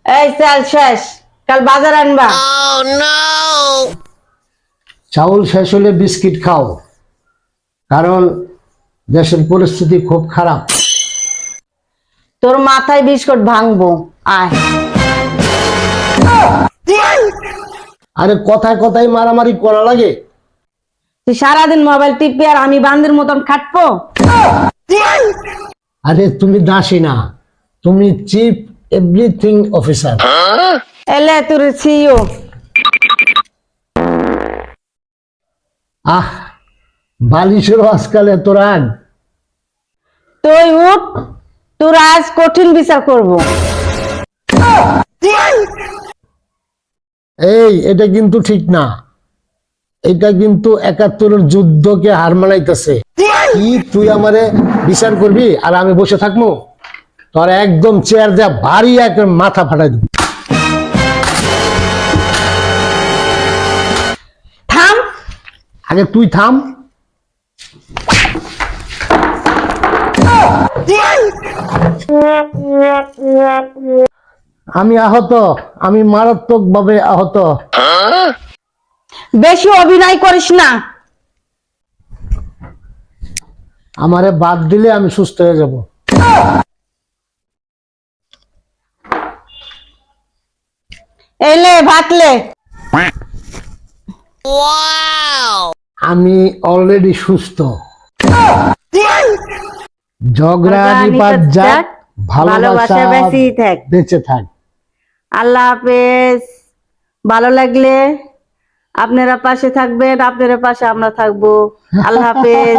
এই চাল শেষ, কাল বাজার আনবা। চাউল শেষ হলে বিস্কিট খাও, কারণ দেশের পরিস্থিতি খুব খারাপ। তোর মাথায় বিস্কুট ভাঙবো, আয়। আরে কথায় কথায় মারামারি করা লাগে। তুই সারাদিন মোবাইল টিপবি আর আমি বান্দির মতন খাটবো। আরে তুমি দাসী না, তুমি চিফ এভরিথিং অফিসার। এলে তোর সিইও। আহ, বালিশেরও আজকাল এত রাগ। তুই উঠ, তোর আজ কঠিন বিচার করব। এই, এটা কিন্তু ঠিক না। এটা কিন্তু ৭১-এর যুদ্ধকে হার মানাইতেছে। কি তুই আমারে বিচার করবি আর আমি বসে থাকবো? তোর একদম চেয়ার যা ভারী এক মাথা ফাটাই দিব। থাম। আগে তুই থাম। আমি আহত, আমি মারাত্মক ভাবে আহত। বেশি অভিনয় করিস না। আমারে বাদ দিলে আমি সুস্থ হয়ে যাব। এলে ভাতলে। আমি অলরেডি সুস্থ। ঝগড়া নিপাত যাক, ভালোবাসা বেঁচেই থাক। বেঁচে থাক। আল্লাহ হাফেজ। ভালো লাগলে আপনারা পাশে থাকবেন, আপনারা পাশে আমরা থাকবো। আল্লাহ হাফেজ।